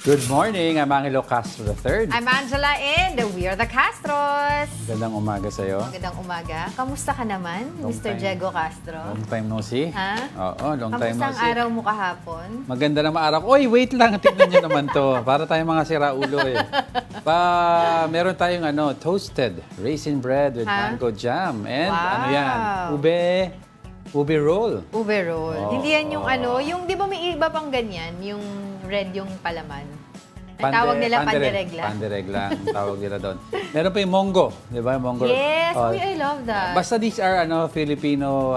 Good morning, I'm Angelo Castro III. I'm Angela and we are the Castros. Magandang umaga sa'yo. Magandang umaga. Kamusta ka naman, Mr. Diego Castro? Long time no see. Ha? Oo, long time no Kamusta ang see. araw mo kahapon? Maganda na maaraw. Oy, wait lang. Tignan nyo naman to. Para tayong mga siraulo eh. Meron tayong toasted raisin bread with mango jam. And Wow. ube roll. Ube roll. Oh, Hindi yan yung yung di ba may iba pang ganyan? Yung red yung palaman. Ang tawag nila panderegla. Panderegla ang tawag nila doon. Meron pa yung mongo. Di ba? Mongo. Yes, I love that. Basta these are Filipino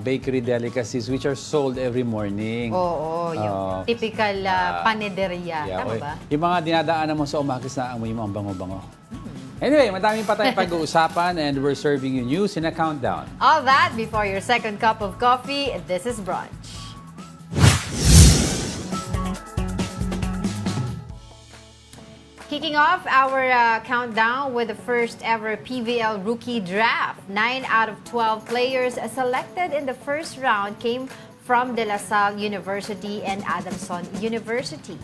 bakery delicacies which are sold every morning. Oo, yung typical panederia. Tama ba? Yung mga dinadaanan mo sa umakis na amoy mo ang bango-bango. Anyway, madami pa tayong pag-uusapan and we're serving you news in a countdown. All that before your second cup of coffee. This is Brunch. Kicking off our countdown with the first ever PVL rookie draft. 9 out of 12 players selected in the first round came from De La Salle University and Adamson University.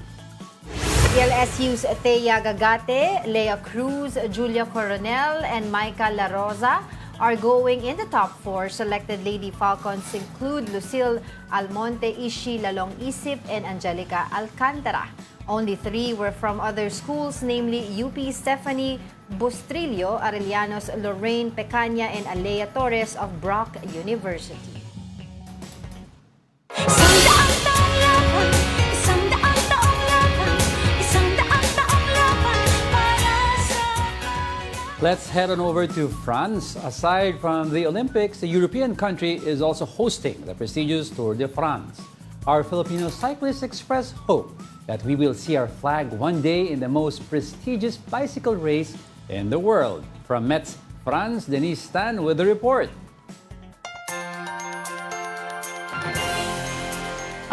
PLSU's Thea Gagate, Lea Cruz, Julia Coronel, and Maika La Rosa are going in the top 4. Selected Lady Falcons include Lucille Almonte, Ishi Lalong Isip, and Angelica Alcantara. Only 3 were from other schools, namely UP Stephanie Bustrillo, Arellano's Lorraine Pecaña, and Alea Torres of Brock University. Let's head on over to France. Aside from the Olympics, the European country is also hosting the prestigious Tour de France. Our Filipino cyclists express hope that we will see our flag one day in the most prestigious bicycle race in the world. From Metz, France, Denise Stan with the report.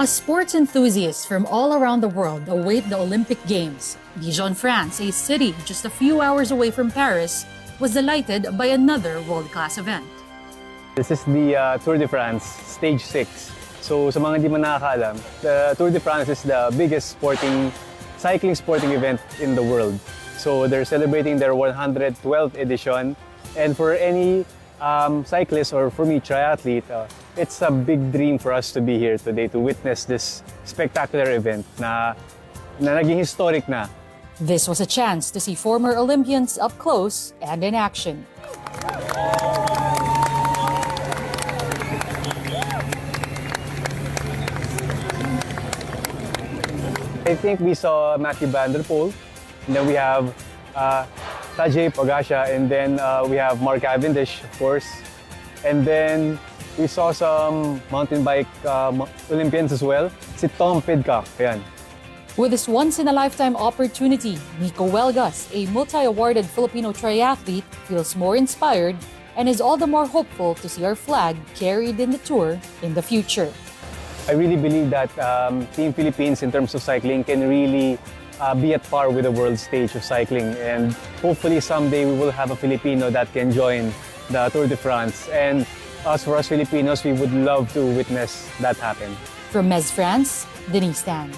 As sports enthusiasts from all around the world await the Olympic Games, Dijon, France, a city just a few hours away from Paris, was delighted by another world-class event. This is the Tour de France, Stage 6. So sa mga hindi man nakakaalam, the Tour de France is the biggest cycling sporting event in the world. So they're celebrating their 112th edition. And for any cyclist or for me, triathlete, it's a big dream for us to be here today to witness this spectacular event na naging historic na. This was a chance to see former Olympians up close and in action. I think we saw Matthew Van Der Poel, and then we have Tadej Pogacar, and then we have Mark Cavendish, of course. And then we saw some mountain bike Olympians as well. Si Tom Pidcock, ayan. With this once-in-a-lifetime opportunity, Nico Huelgas, a multi-awarded Filipino triathlete, feels more inspired and is all the more hopeful to see our flag carried in the Tour in the future. I really believe that Team Philippines in terms of cycling can really be at par with the world stage of cycling, and hopefully someday we will have a Filipino that can join the Tour de France, and for us Filipinos, we would love to witness that happen. From Metz, France, Denise Stan.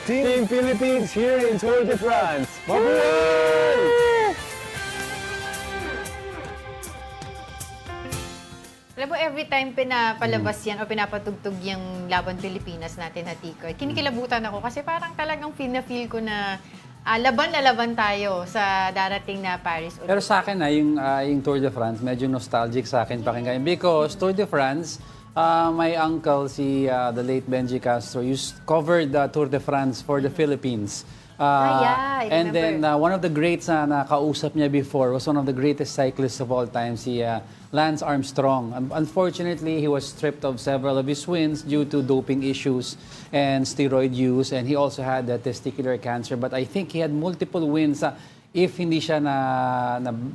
Team Philippines here in Tour de France! Mabuhay! Alam mo, every time pinapalabas yan o pinapatugtog yung Laban Pilipinas natin na ticker, kinikilabutan ako kasi parang talagang feel ko na laban na laban tayo sa darating na Paris Olympics. Pero sa akin yung Tour de France, medyo nostalgic sa akin pakinggan. Because Tour de France, my uncle, the late Benji Castro, covered the Tour de France for the Philippines. I and remember. then one of the greats na nakausap niya before was one of the greatest cyclists of all time, si Lance Armstrong. Unfortunately, he was stripped of several of his wins due to doping issues and steroid use, and he also had testicular cancer. But I think he had multiple wins. If hindi siya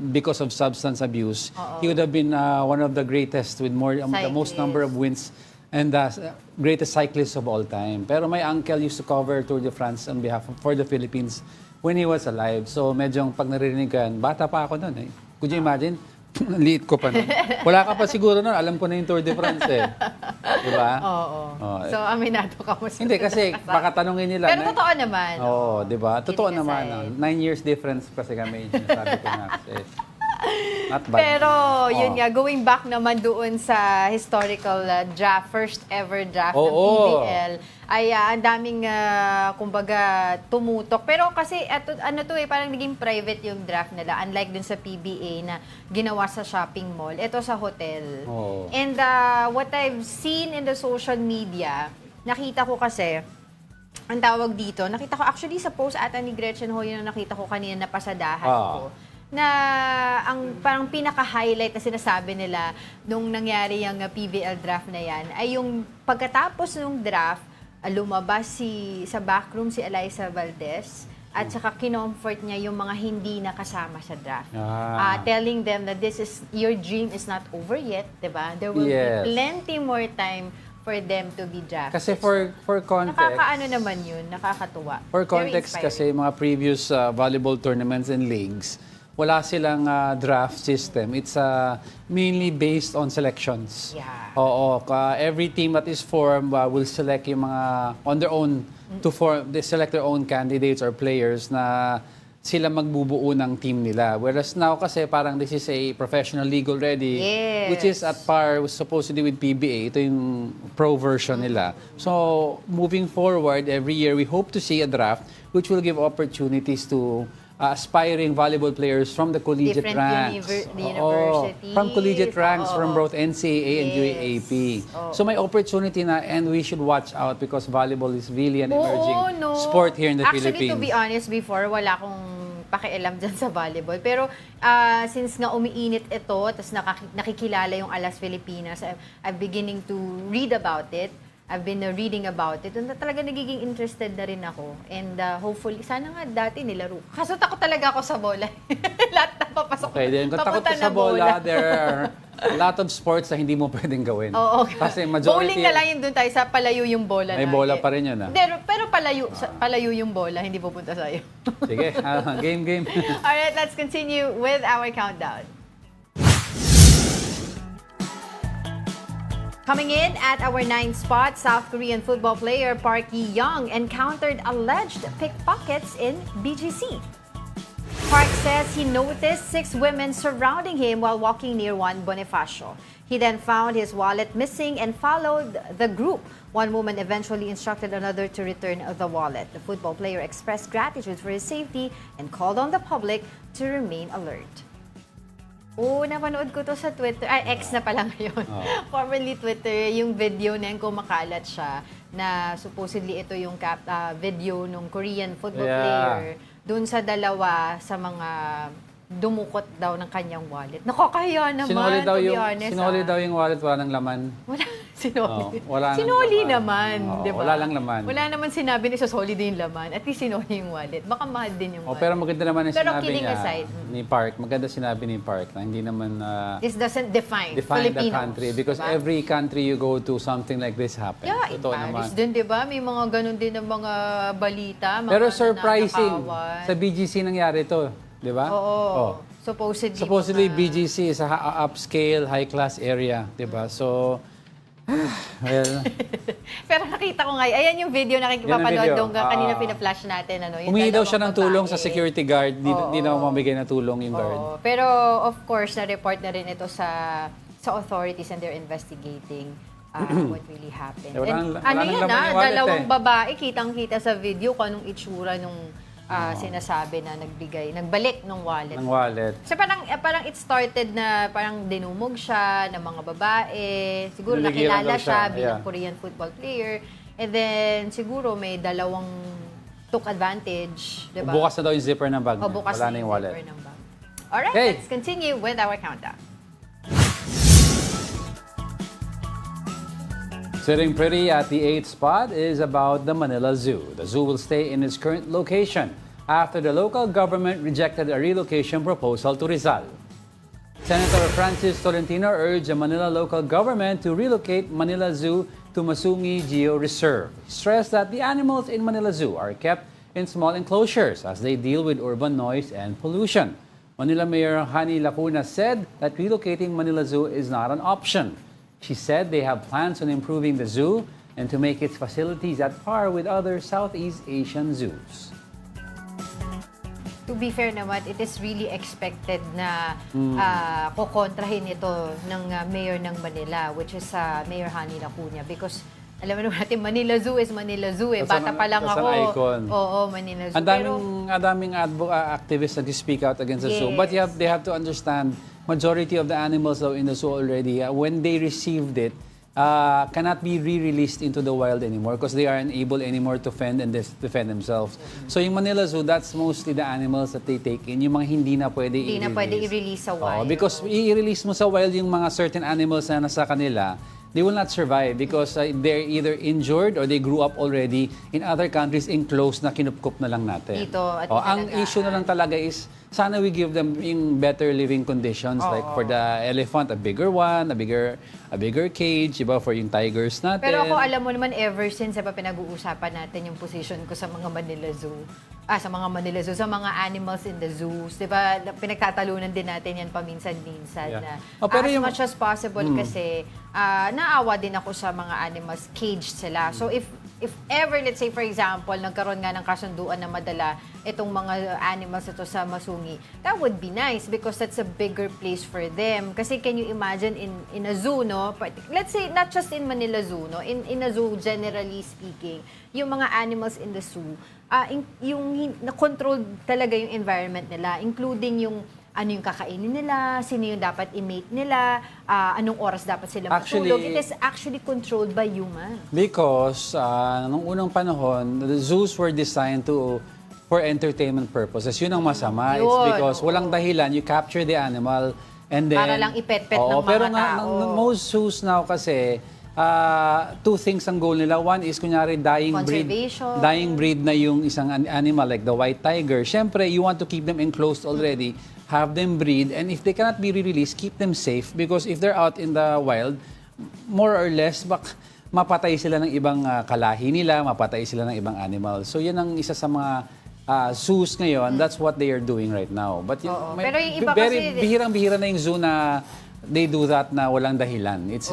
because of substance abuse, he would have been one of the greatest with the most number of wins and the greatest cyclist of all time. Pero my uncle used to cover Tour de France for the Philippines when he was alive. So medyo pag naririnig ko yan, bata pa ako noon. Could you imagine? Liit ko pa nun. Wala ka pa siguro nun. Alam ko na yung Tour de France eh. Di ba? Oo. Oh, So, aminado ka mo. Hindi kasi baka tanungin nila. Pero totoo naman. Oo, di ba? Totoo Kidding naman. aside. 9 years difference kasi kami. Sabi ko na kasi. Not bad. Pero, yun Oo. nga, going back naman doon sa historical draft, first ever draft ng Oo. PBL, ay ang daming, kumbaga, tumutok. Pero kasi, ano to parang naging private yung draft nila, unlike dun sa PBA na ginawa sa shopping mall. Ito sa hotel. Oo. And what I've seen in the social media, nakita ko kasi, ang tawag dito, nakita ko actually sa post ata ni Gretchen Ho, yun ang nakita ko kanina na pasadahan ko, na ang parang pinaka-highlight na sinasabi nila nung nangyari yung PBL draft na yan ay yung pagkatapos ng draft, lumabas sa backroom si Eliza Valdez at saka kinomfort niya yung mga hindi nakasama sa draft. Telling them that your dream is not over yet, diba? There will Yes. be plenty more time for them to be drafted. Kasi for context, Nakakaano naman yun, nakakatuwa. for Very context inspiring. kasi mga previous volleyball tournaments and leagues, wala silang draft system. It's mainly based on selections. Yeah. Oo, every team that is formed will select yung mga on their own to form, they select their own candidates or players na sila magbubuo ng team nila. Whereas now kasi parang this is a professional league already, Yes. which is at par supposedly with PBA. Ito yung pro version nila. So, moving forward, every year we hope to see a draft which will give opportunities to aspiring volleyball players from the collegiate Different ranks. universities. From collegiate ranks, Oo. from both NCAA and Yes. UAAP. Oo. So may opportunity na, and we should watch out because volleyball is really an emerging no. sport here in the Actually, Philippines. to be honest, before, wala akong pakialam dyan sa volleyball. Pero since nga umiinit ito, tapos nakikilala yung Alas Filipinas, I'm beginning to read about it. I've been reading about it. And talaga nagiging interested na rin ako. And hopefully, sana nga dati nilaro. Kaso takot talaga ako sa bola. Lahat na papasok. Okay, then kung takot ka papunta sa na bola, there are a lot of sports na hindi mo pwedeng gawin. Oo. Kasi majority... Bowling na lang yun doon tayo sa palayo yung bola. May na. bola pa rin yun, ah. Pero palayo yung bola, hindi pupunta sa'yo. Sige, game. Alright, let's continue with our countdown. Coming in at our 9th spot, South Korean football player Park Yi-young encountered alleged pickpockets in BGC. Park says he noticed 6 women surrounding him while walking near Juan Bonifacio. He then found his wallet missing and followed the group. One woman eventually instructed another to return the wallet. The football player expressed gratitude for his safety and called on the public to remain alert. Napanood ko to sa Twitter. X na pala ngayon. Formerly Twitter, yung video na yun, kumakalat siya, na supposedly ito yung video nung Korean football player dun sa dalawa sa mga dumukot daw ng kanyang wallet. Nakakahiya naman, to be honest. Sinuli daw yung wallet, wala nang laman. Wala, sinuli. Wala nang Sinuli laman. naman, di ba? Wala lang laman. Wala naman sinabi ni Sosoli din yung laman. At least sinuli yung wallet. Baka mahal din yung wallet. Pero maganda naman ang Pero sinabi kidding niya aside, ni Park. Maganda sinabi ni Park na hindi naman this doesn't define the Filipinos. country. Because diba? every country you go to, something like this happens. Yeah, in Totoo Paris naman. din, di ba? May mga ganun din ng mga balita. Mga Pero surprising, nananakawan. sa BGC nangyari ito. Di ba? Oo. Supposedly. Supposedly, mga- BGC is a upscale, high-class area. Di ba? So, well, Pero nakita ko nga, ayan yung video na Yan ang nakikipapanood video. doon kanina pina-flash natin. Yung humingi daw dalawang siya ng tulong sa babae. security guard. Di na mamigay na tulong yung guard. Oo. Pero of course, na-report na rin ito sa authorities and they're investigating what really happened. Wala And, nang- wala nang yan laman yung wallet, dalawang eh. babae, kitang-kita sa video kung anong itsura nung sinasabi na nagbalik ng wallet. Ng wallet. So parang it started na parang dinumog siya ng mga babae. Siguro Niligiran nakilala daw siya siya, bilang yeah. Korean football player. And then siguro may dalawang took advantage, 'di ba? Bukas na daw yung zipper ng bag O, niya. bukas Wala na na yung yung wallet. zipper ng bag. Alright, Okay. let's continue with our countdown. Sitting pretty at the 8th spot is about the Manila Zoo. The zoo will stay in its current location after the local government rejected a relocation proposal to Rizal. Senator Francis Tolentino urged the Manila local government to relocate Manila Zoo to Masungi Geo Reserve. He stressed that the animals in Manila Zoo are kept in small enclosures as they deal with urban noise and pollution. Manila Mayor Hani Lacuna said that relocating Manila Zoo is not an option. She said they have plans on improving the zoo and to make its facilities at par with other Southeast Asian zoos. To be fair naman, it is really expected na kukontrahin ito ng mayor ng Manila, which is Mayor Hani Lacuna, because alam mo naman natin, Manila Zoo is Manila Zoo eh. Bata pa lang that's ako. an icon. Oo, Manila Zoo. Ang daming activists that speak out against the zoo. But they have to understand, majority of the animals daw in the zoo already, when they received it, cannot be re-released into the wild anymore because they are unable anymore to fend and defend themselves. So yung Manila Zoo, that's mostly the animals that they take in, yung mga hindi na pwede i-release. Hindi na pwede i-release sa wild. Because i-release mo sa wild yung mga certain animals na nasa kanila, they will not survive because they're either injured or they grew up already in other countries enclosed na kinupkup na lang natin. Dito at ang issue na lang talaga is sana we give them in better living conditions, like for the elephant, a bigger one, a bigger cage, iba for yung tigers natin. Pero ako, alam mo naman, ever since pinag-uusapan natin yung position ko sa mga Manila Zoo, sa mga animals in the zoos, di ba, pinagtatalunan din natin yan paminsan-minsan. Yeah. Na, Pero as much as possible kasi, naawa din ako sa mga animals, caged sila. So if ever, let's say for example, nagkaroon nga ng kasunduan na madala itong mga animals ito sa Masungi, that would be nice because that's a bigger place for them. Kasi can you imagine in a zoo, no? Let's say, not just in Manila Zoo, no? In a zoo, generally speaking, yung mga animals in the zoo, yung na-control talaga yung environment nila, including yung ano yung kakainin nila, sino yung dapat i-mate nila, anong oras dapat sila matulog. It is actually controlled by human. Because nung unang panahon, the zoos were designed for entertainment purposes. Yun ang masama. It's because walang dahilan, you capture the animal and then... Para lang ipet-pet ng mga pero tao. most zoos now kasi, two things ang goal nila. One is, kunyari, dying breed na yung isang animal, like the white tiger. Siyempre, you want to keep them enclosed already, have them breed, and if they cannot be re-released, keep them safe because if they're out in the wild, more or less, mapatay sila ng ibang kalahi nila, mapatay sila ng ibang animals. So, yan ang isa sa mga zoos ngayon. That's what they are doing right now. But pero yung iba kasi... bihirang-bihira na yung zoo na they do that na walang dahilan. It's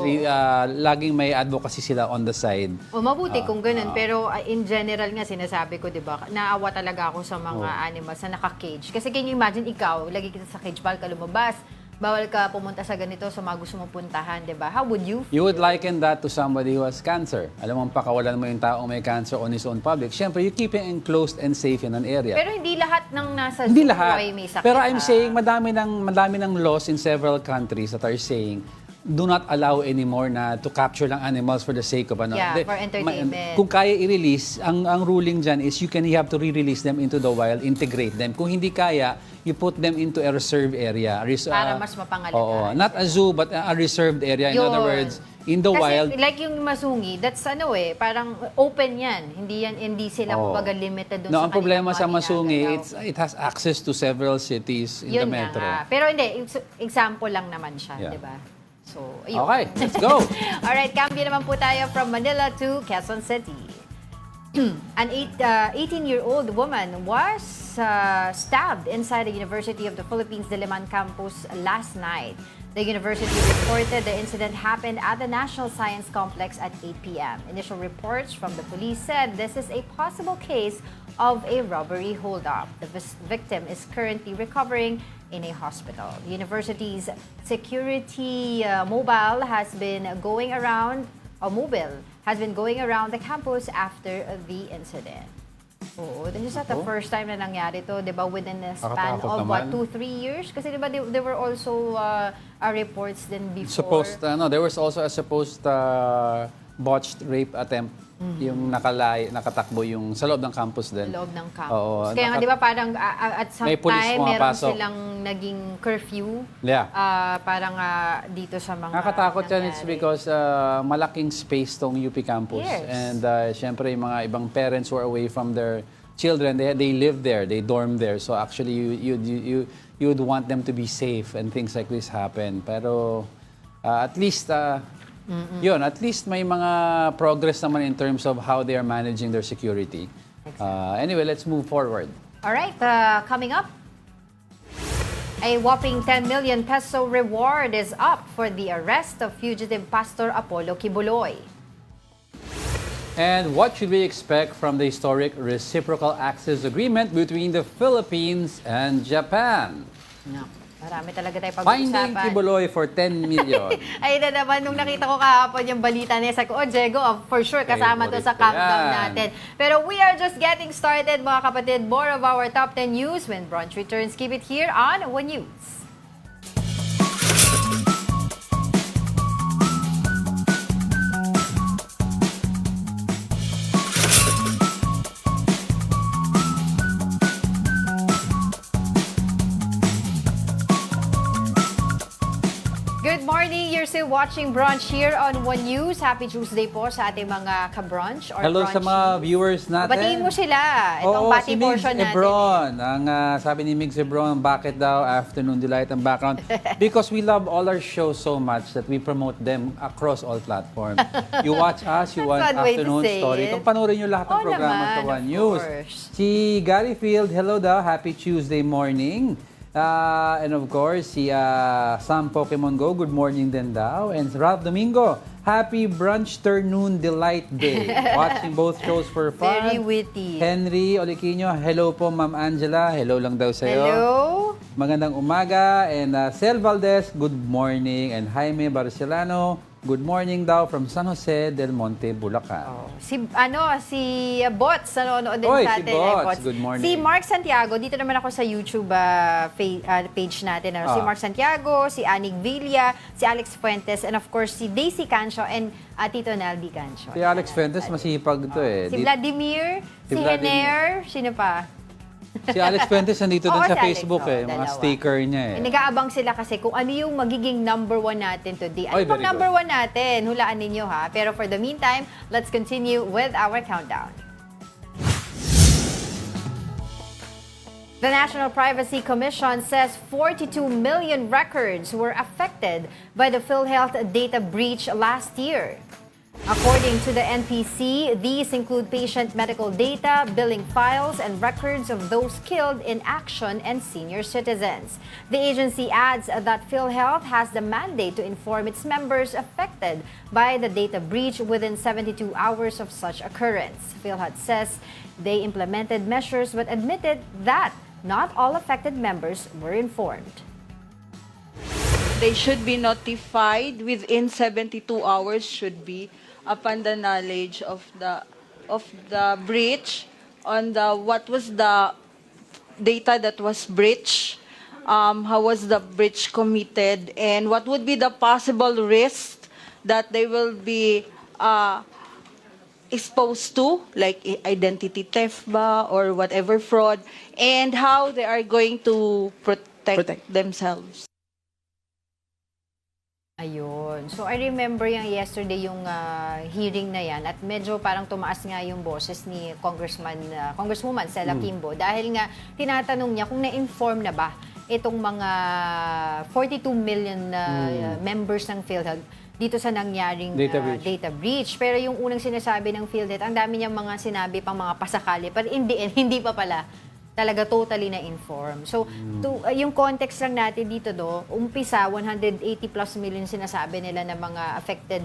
laging may advocacy sila on the side. Mabuti kung ganun. Pero in general nga, sinasabi ko, di ba, naawa talaga ako sa mga animals na naka-cage. Kasi can you imagine, ikaw, lagi kita sa cage, bawal ka lumabas, bawal ka pumunta sa ganito sa mga gusto mong puntahan, di ba? How would you feel? You would liken that to somebody who has cancer. Alam mo, pakawalan mo yung taong may cancer on his own public. Siyempre, you keep him enclosed and safe in an area. Pero hindi lahat ng nasa hindi zoo lahat. ay may sakit. Pero I'm saying, madami ng laws in several countries that are saying, do not allow anymore na to capture lang animals for the sake of ano. Yeah, for entertainment. Kung kaya i-release, ang ruling dyan is you have to re-release them into the wild, integrate them. Kung hindi kaya, you put them into a reserve area. Para mas mapangalagaan. Not a zoo, but a reserved area. In other words, in the wild. Kasi like yung Masungi, that's parang open yan. Hindi sila kumbaga limited doon sa ang problema sa kanilang Masungi, ginagalaw. it has access to several cities in the metro. Nga. Pero hindi, example lang naman siya, di ba? So, ayun. Okay, let's go. Alright, cambio naman po tayo from Manila to Quezon City. An 18-year-old woman was stabbed inside the University of the Philippines Diliman campus last night. The university reported the incident happened at the National Science Complex at 8 p.m. Initial reports from the police said this is a possible case of a robbery holdup. The victim is currently recovering in a hospital. The university's security mobile has been going around the campus after the incident. Oo, this is not the first time na nangyari to, di ba, within a span of 2-3 years? Kasi di ba, there were also reports din before. There was also a supposed botched rape attempt. Yung nakatakbo yung sa loob ng campus din. Sa loob ng campus. Kaya nga, di ba, parang at some time, meron silang naging curfew. Yeah. Parang dito sa mga Nakakatakot yan, it's because malaking space tong UP campus. Yes. And syempre, yung mga ibang parents who are away from their children, they live there, they dorm there. So actually, you would want them to be safe and things like this happen. Pero at least... at least may mga progress naman in terms of how they are managing their security. Anyway, let's move forward. All right, coming up. A whopping 10 million peso reward is up for the arrest of fugitive Pastor Apollo Kibuloy. And what should we expect from the historic Reciprocal Access Agreement between the Philippines and Japan? No. Marami talaga tayo Finding pag-uusapan. Kibuloy for 10 million. Ay na naman, nung nakita ko kahapon yung balita niya, sabi ko, Diego, for sure, kasama to sa Favorite ko countdown yan. natin. Pero we are just getting started, mga kapatid. More of our top 10 news when Brunch returns. Keep it here on One News. Good morning. You're still watching Brunch here on One News. Happy Tuesday po sa ating mga ka-brunch or Hello sa mga brunchies. viewers natin. Batiin mo sila. Itong Oo, bati si Migs portion natin. Ebron. Ang sabi ni Migs Ebron, bakit daw afternoon delight ang background? Because we love all our shows so much that we promote them across all platforms. You watch us, you watch That's one way to Afternoon say Story. it. Kung panoorin nyo lahat ng Oo programa naman, sa of One News. course. Si Gary Field, hello daw. Happy Tuesday morning. And of course, si Sam Pokemon Go, good morning din daw. And Ralph Domingo, happy brunch ternoon delight day. Watching both shows for fun. Very witty. Henry Oliquino, hello po Ma'am Angela. Hello lang daw sa'yo. Hello. Magandang umaga. And Sel Valdez, good morning. And Jaime Barcelano, good morning daw from San Jose del Monte, Bulacan. Si Bots nanonood din Oy, sa si atin. Bots, good morning. Si Mark Santiago, dito naman ako sa YouTube page natin. Si Mark Santiago, si Anig Villa, si Alex Fuentes, and of course si Daisy Cancio and Tito Naldi Cancio. Si Alex Fuentes, masipag to eh. Si Vladimir, si Ener, sino pa? Si Alex Fuentes nandito Oo, din sa si Alex, Facebook oo, eh. Mga dalawa. sticker niya eh. Nag-aabang sila kasi kung ano yung magiging number one natin today. Ano Oy, pang very number good. one natin? Hulaan ninyo ha. Pero for the meantime, let's continue with our countdown. The National Privacy Commission says 42 million records were affected by the PhilHealth data breach last year. According to the NPC, these include patient medical data, billing files, and records of those killed in action and senior citizens. The agency adds that PhilHealth has the mandate to inform its members affected by the data breach within 72 hours of such occurrence. PhilHealth says they implemented measures but admitted that not all affected members were informed. They should be notified within 72 hours should be upon the knowledge of the breach on the what was the data that was breached, how was the breach committed, and what would be the possible risk that they will be exposed to, like identity theft ba or whatever fraud, and how they are going to protect themselves. Ayun. So, I remember yung yesterday yung hearing na yan at medyo parang tumaas nga yung boses ni Congresswoman Stella Kimbo dahil nga tinatanong niya kung na-inform na ba itong mga 42 million members ng PhilHealth dito sa nangyaring data breach. Pero yung unang sinasabi ng PhilHealth, ang dami niyang mga sinabi pang mga pasakali, pero in the end, hindi pa pala talaga totally na-inform. So, yung context lang natin dito umpisa, 180 plus million sinasabi nila na mga affected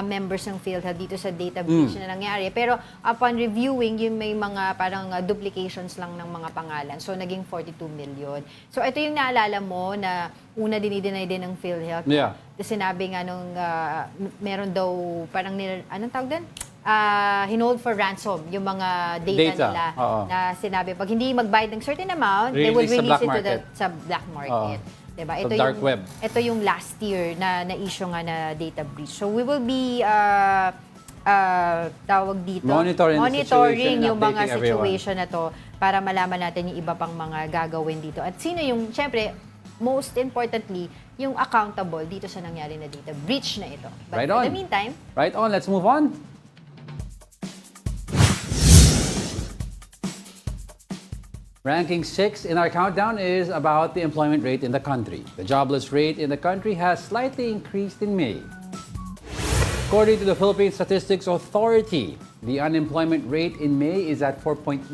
members ng PhilHealth dito sa data breach na nangyari. Pero upon reviewing, yung may mga parang duplications lang ng mga pangalan. So, naging 42 million. So, ito yung naalala mo na una dinideny din ng PhilHealth. Yeah. Sinabi nga nung meron daw parang anong tawag doon? Hinold for ransom yung mga data nila na sinabi pag hindi magbayad ng certain amount, they would release it sa black market. Diba? Ito dark web. Ito yung last year na na-issue nga na data breach. So we will be tawag dito, monitoring yung mga situation na to para malaman natin yung iba pang mga gagawin dito. At sino yung, syempre, most importantly, yung accountable dito sa nangyari na data breach na ito. But Right for on. the meantime, Right on, let's move on. Ranking 6 in our countdown is about the employment rate in the country. The jobless rate in the country has slightly increased in May. According to the Philippine Statistics Authority, the unemployment rate in May is at 4.1%,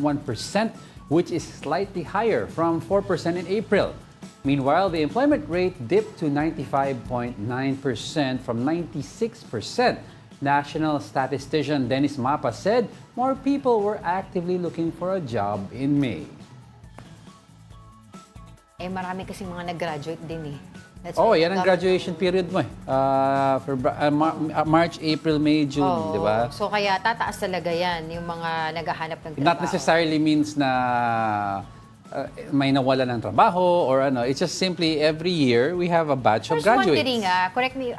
which is slightly higher from 4% in April. Meanwhile, the employment rate dipped to 95.9% from 96%. National statistician Dennis Mapa said more people were actively looking for a job in May. Marami kasing mga nag-graduate din eh. That's Oh, why yan ang graduation period mo eh. March, April, May, June, di ba? So kaya tataas talaga yan, yung mga naghahanap ng trabaho. Not necessarily means na may nawala ng trabaho or ano. It's just simply every year we have a batch of graduates. Wondering, correct me,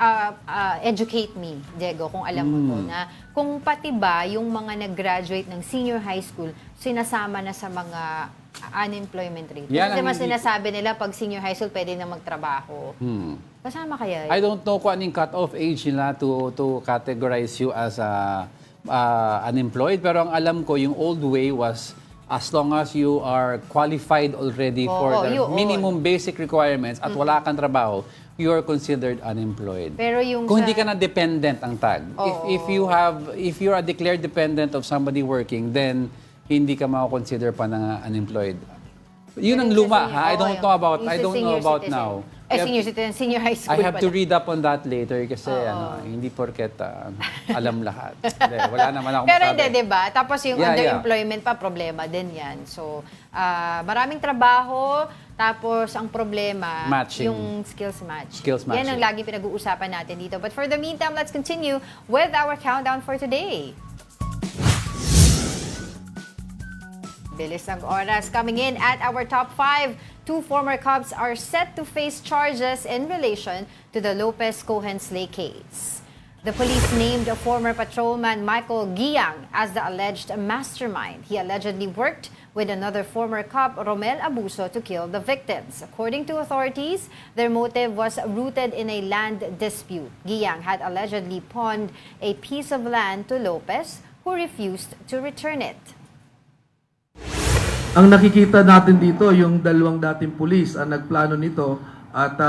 educate me, Diego, kung alam mo to, na kung pati ba yung mga nag-graduate ng senior high school, sinasama na sa mga unemployment rate. Yan Kasi ang mas sinasabi nila pag senior high school pwede na magtrabaho. Kasama kaya yun? I don't know kung anong cut-off age nila to categorize you as unemployed. Pero ang alam ko, yung old way was as long as you are qualified already for the minimum basic requirements at wala kang trabaho, you are considered unemployed. Pero yung kung hindi ka na dependent ang tag. If you are declared dependent of somebody working, then hindi ka mako-consider pa na unemployed. Yun ang luma, ha? I don't know about now. Senior citizen, senior high school I have pala. to read up on that later kasi hindi porket alam lahat. Hindi, wala naman akong Pero masabi. hindi, diba? Tapos yung underemployment pa, problema din yan. So, maraming trabaho, tapos ang problema, Matching. yung skills match. Skills matching. Yan ang lagi pinag-uusapan natin dito. But for the meantime, let's continue with our countdown for today. Bilis ng oras. Coming in at our top 5, 2 former cops are set to face charges in relation to the Lopez-Cohen slay case. The police named a former patrolman Michael Giang as the alleged mastermind. He allegedly worked with another former cop, Romel Abuso, to kill the victims. According to authorities, their motive was rooted in a land dispute. Giang had allegedly pawned a piece of land to Lopez, who refused to return it. Ang nakikita natin dito, yung dalawang dating pulis ang nagplano nito at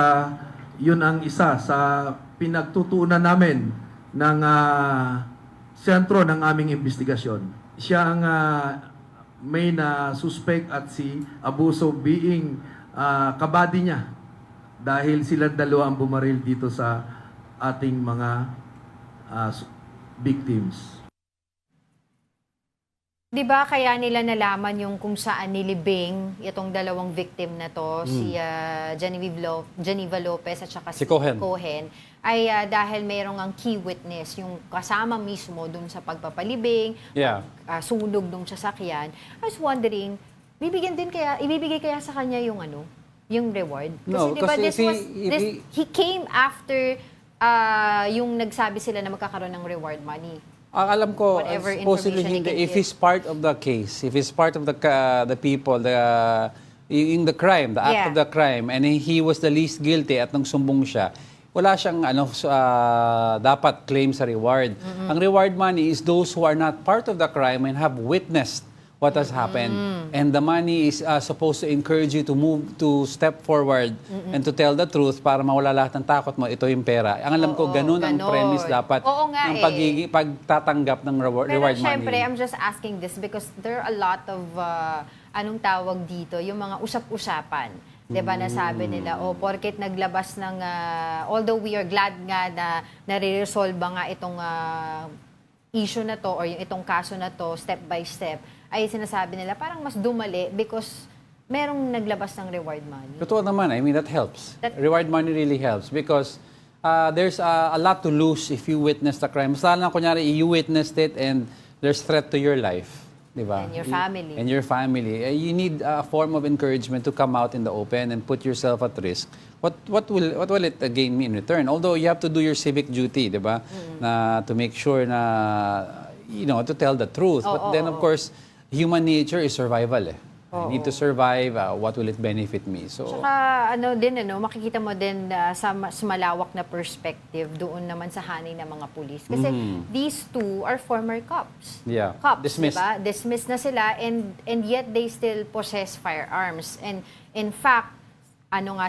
yun ang isa sa pinagtutuunan namin ng sentro ng aming investigasyon. Siya ang main suspect at si Abuso being kabady niya dahil silang dalawa ang bumaril dito sa ating mga victims. Di ba kaya nila nalaman yung kung saan nilibing itong dalawang victim na to, si Geneva Lopez at saka si Cohen, ay dahil mayroong ang key witness, yung kasama mismo dun sa pagpapalibing, sunog nung sasakyan. I was wondering, ibibigay kaya sa kanya yung yung reward? Kasi he came after yung nagsabi sila na magkakaroon ng reward money. Ang alam ko, supposedly hindi. If he's part of the case, if he's part of the people, in the crime, the act of the crime, and he was the least guilty at nung sumbong siya, wala siyang dapat claim sa reward. Ang reward money is those who are not part of the crime and have witnessed what has happened. And the money is supposed to encourage you to move, to step forward and to tell the truth para mawala lahat ng takot mo. Ito yung pera. Ang alam ko, ganun ang premise dapat ng pagtatanggap ng reward money. Pero syempre, I'm just asking this because there are a lot of, anong tawag dito, yung mga usap-usapan. Diba, nasabi nila, porket naglabas ng, although we are glad nga na nare-resolve nga itong issue na to or yung itong kaso na to, step by step, ay sinasabi nila parang mas dumali because merong naglabas ng reward money. Totoo naman. I mean, that helps. Reward money really helps because there's a lot to lose if you witness the crime. Basta lang, kunyari, you witnessed it and there's threat to your life. Diba? And your family. And your family. You need a form of encouragement to come out in the open and put yourself at risk. What will it again mean in return? Although you have to do your civic duty, diba? Na to make sure na to tell the truth. But then of course, human nature is survival. I need to survive. What will it benefit me? So, saka makikita mo din sa mas malawak na perspective doon naman sa hanay ng mga pulis. Kasi these two are former cops. Yeah. Cops, Dismissed. diba? Dismissed na sila and yet they still possess firearms. And in fact,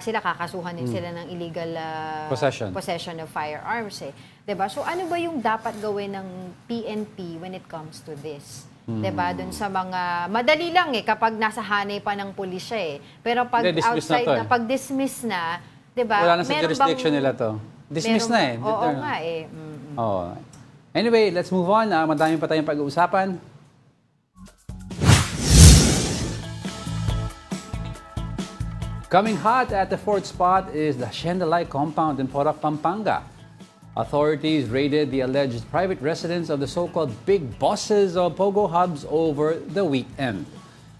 sila, kakasuhan din sila ng illegal possession of firearms. Diba? So ano ba yung dapat gawin ng PNP when it comes to this? 'Diba? Dun sa mga madali lang kapag nasa hanay pa ng pulis siya Pero pag Hindi, dismiss na outside to na, pag dismiss na, 'di ba? Wala na sa jurisdiction nila to. Dismiss na Oo Dito- nga Oh. Anyway, let's move on. Madami pa tayong pag-uusapan. Coming hot at the fourth spot is the Hacienda-like compound in Porac, Pampanga. Authorities raided the alleged private residence of the so-called big bosses of Pogo hubs over the weekend.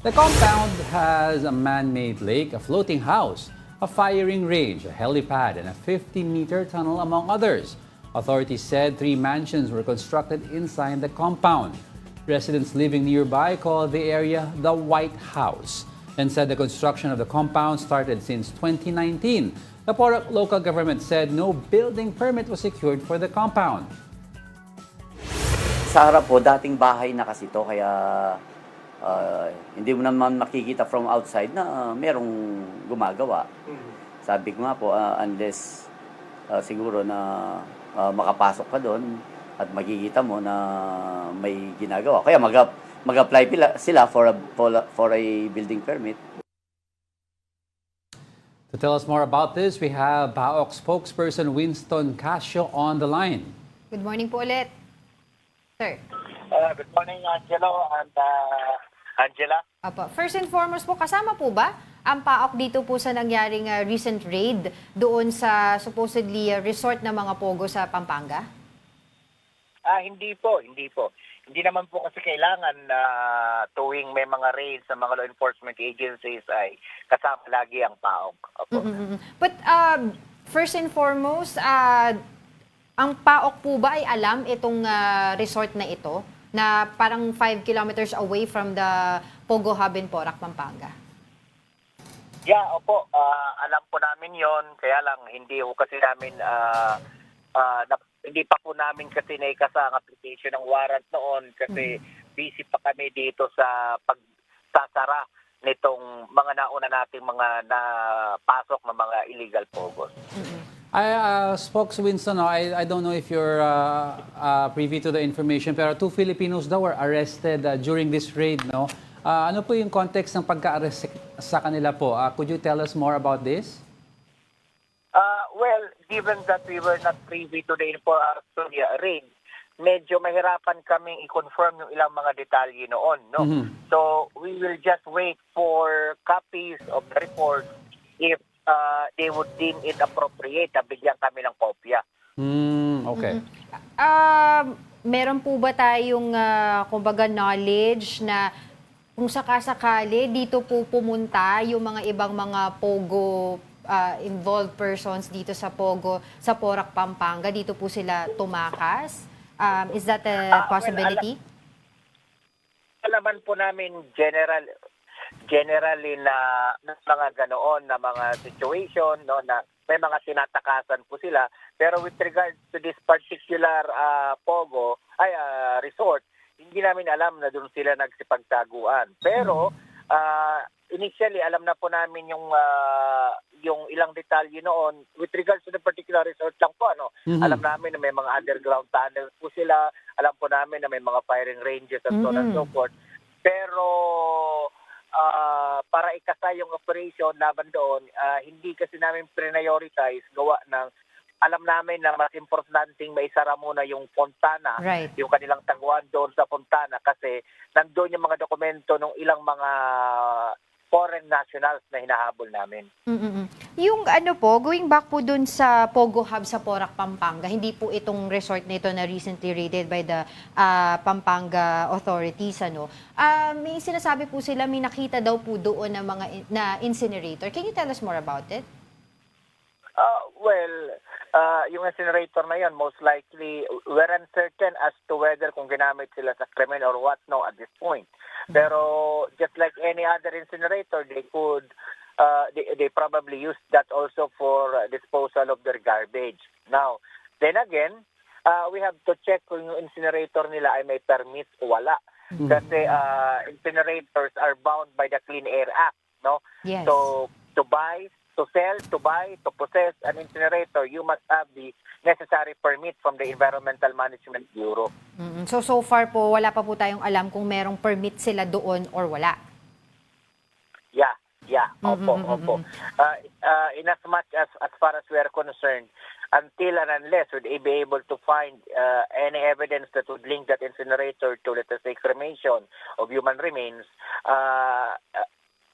The compound has a man-made lake, a floating house, a firing range, a helipad, and a 50-meter tunnel, among others. Authorities said 3 mansions were constructed inside the compound. Residents living nearby called the area the White House and said the construction of the compound started since 2019. The Porac local government said no building permit was secured for the compound. Sa harap po, dating bahay na kasi to, kaya hindi mo naman makikita from outside na merong gumagawa. Sabi ko nga po, unless siguro na makapasok ka doon at makikita mo na may ginagawa. Kaya mag-apply sila for a building permit. To tell us more about this, we have PAOK spokesperson Winston Casio on the line. Good morning po ulit. Sir. Good morning, Angelo and Angela. Apo. First and foremost po, kasama po ba ang PAOK dito po sa nangyaring recent raid doon sa supposedly resort na mga pogo sa Pampanga? Hindi po. Hindi naman po kasi kailangan na tuwing may mga raids sa mga law enforcement agencies ay kasama lagi ang PAOK. Opo. But first and foremost, ang PAOK po ba ay alam itong resort na ito na parang 5 kilometers away from the Pogo Hub in Porac, Pampanga? Yeah, opo. Alam po namin yon. Kaya lang hindi ho kasi namin hindi pa po namin kasi naikasa ang application ng warrant noon kasi busy pa kami dito sa pagsasara nitong mga nauna nating mga napasok ng mga illegal pogos. I spoke to Winston. I don't know if you're privy to the information, pero 2 Filipinos daw were arrested during this raid. No? Ano po yung context ng pagka-arrest sa kanila po? Could you tell us more about this? Well, given that we were not privy to the raid, medyo mahirapan kaming i-confirm yung ilang mga detalye noon. No? So, we will just wait for copies of the report if they would deem it appropriate na bigyan kami ng kopya. Okay. Meron po ba tayong kumbaga knowledge na kung sakasakali dito po pumunta yung mga ibang mga pogo involved persons dito sa Pogo, sa Porac, Pampanga, dito po sila tumakas? Is that a possibility? Alaman po namin generally na mga ganoon na mga situation, no, na may mga tinatakasan po sila. Pero with regards to this particular Pogo, resort, hindi namin alam na doon sila nagsipagtaguan. Pero initially, alam na po namin yung ilang detalye noon with regards to the particular resort lang po. Alam namin na may mga underground tunnels po sila. Alam po namin na may mga firing ranges and so on and so forth. Pero para ikasay yung operation laban doon, hindi kasi namin prioritize gawa ng alam namin na mas importanteng maisara muna yung Fontana, Right. yung kanilang taguan doon sa Fontana kasi nandoon yung mga dokumento ng ilang mga foreign nationals na hinahabol namin. Yung going back po dun sa Pogo Hub sa Porac, Pampanga, hindi po itong resort na ito na recently raided by the Pampanga authorities. May sinasabi po sila, may nakita daw po doon na mga incinerator. Can you tell us more about it? Yung incinerator na yan, most likely, we're uncertain as to whether kung ginamit sila sa krimen or what, no, at this point. Pero just like any other incinerator, they could, they probably use that also for disposal of their garbage. Now, then again, we have to check kung yung incinerator nila ay may permit o wala. Kasi incinerators are bound by the Clean Air Act, no? Yes. So, to buy, to sell, to buy, to possess an incinerator, you must have the necessary permit from the Environmental Management Bureau. So far po, wala pa po tayong alam kung merong permit sila doon or wala. Yeah. Opo. In as much as far as we are concerned, until and unless we'd be able to find any evidence that would link that incinerator to, let us say, cremation of human remains,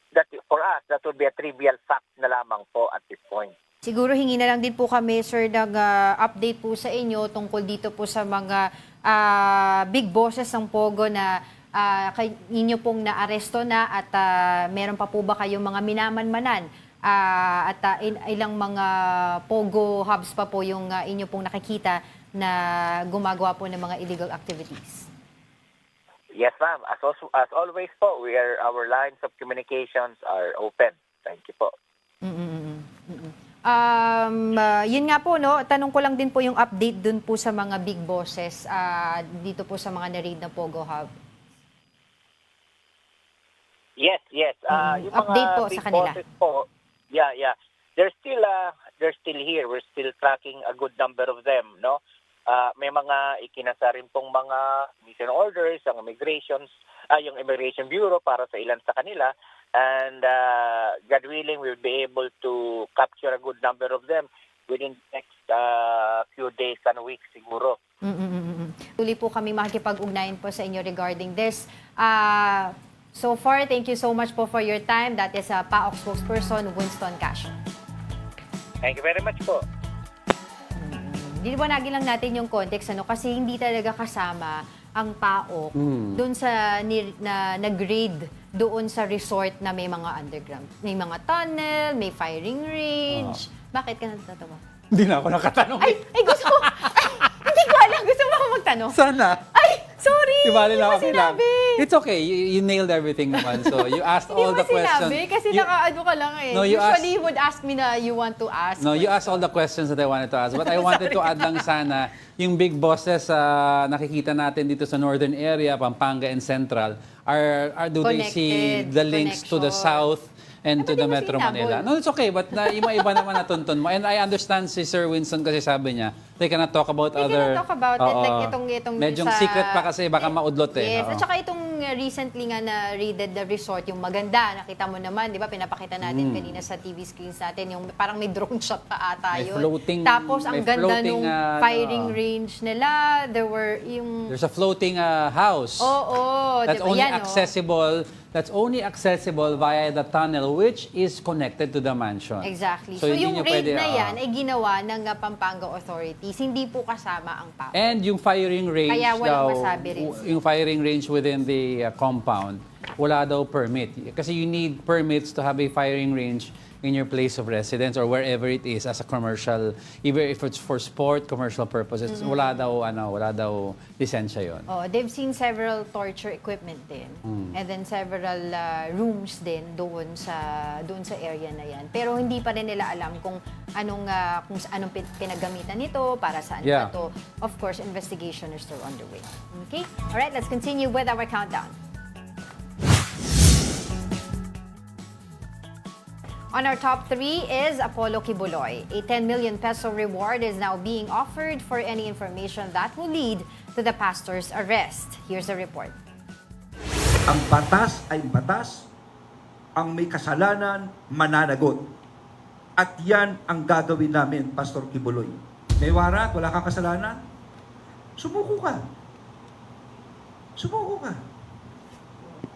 that for us, that would be a trivial fact na lamang po at this point. Siguro hingi na lang din po kami, sir, ng update po sa inyo tungkol dito po sa mga big bosses ng Pogo na inyo pong naaresto na at meron pa po ba kayong mga minamanmanan at ilang mga Pogo hubs pa po yung inyo pong nakikita na gumagawa po ng mga illegal activities? Yes, ma'am. As always po, our lines of communications are open. Thank you po. Yun nga po, no, tanong ko lang din po yung update dun po sa mga big bosses dito po sa mga na-raid na Pogo Hub. Yes. Yung Update mga po big sa kanila. bosses po, yeah. They're still here. We're still tracking a good number of them, no? May mga ikinasa rin pong mga mission orders, yung Immigration Bureau para sa ilan sa kanila. And God willing, we'll be able to capture a good number of them within the next few days and weeks siguro. Tuloy po kami makikipag-ugnayan po sa inyo regarding this. So far, thank you so much po for your time. That is PAOK spokesperson Winston Castro. Thank you very much po. Diliwanagin lang natin yung context, kasi hindi talaga kasama ang PAOK doon sa nag-raid doon sa resort na may mga underground. May mga tunnel, may firing range. Bakit ka natatawa? Hindi na ako nakatanong. Ay, gusto ko. Hindi ko alam. Gusto mo ako magtanong? Sana. Ay, sorry. Di bali lang ako Hindi mo sinabi. It's okay. You nailed everything naman. So you asked all the questions. Hindi mo sinabi kasi nakaano ka lang eh. No, Usually you would ask me na you want to ask. No, you asked all the questions that I wanted to ask. But I wanted to add lang sana, yung big bosses nakikita natin dito sa northern area, Pampanga and Central, do they see the links to the south and to the Metro Manila? No, it's okay. But yung iba naman natuntun mo. And I understand si Sir Winston kasi sabi niya, they cannot talk about They other... cannot talk about it. Like itong Medyong sa... secret pa kasi, baka maudlot eh. Yes. At saka itong recently nga na raided the resort, yung maganda. Nakita mo naman, di ba? Pinapakita natin kanina sa TV screens natin. Yung parang may drone shot pa ata May yun. floating... Tapos ang may ganda floating, nung firing range nila. There were yung... There's a floating house. Oo. That's diba? only Yan, accessible. That's only accessible via the tunnel which is connected to the mansion. Exactly. So hindi yung nyo raid pwede, na yan ay ginawa ng Pampanga authorities. Hindi po kasama ang PAOK. And yung firing range Kaya walang daw, masabi rin. yung firing range within the compound, wala daw permit. Kasi you need permits to have a firing range in your place of residence or wherever it is as a commercial, even if it's for sport, commercial purposes, wala daw lisensya yon. Oh, they've seen several torture equipment din. And then several rooms din doon sa area na yan. Pero hindi pa rin nila alam kung anong pinagamitan nito, para saan Yeah. ito. Of course, investigation is still underway. Okay? All right, let's continue with our countdown. On our top 3 is Apollo Kibuloy. A 10 million peso reward is now being offered for any information that will lead to the pastor's arrest. Here's the report. Ang batas ay batas, ang may kasalanan, mananagot. At yan ang gagawin namin, Pastor Kibuloy. May warat, wala kang kasalanan, sumuko ka. Sumuko ka.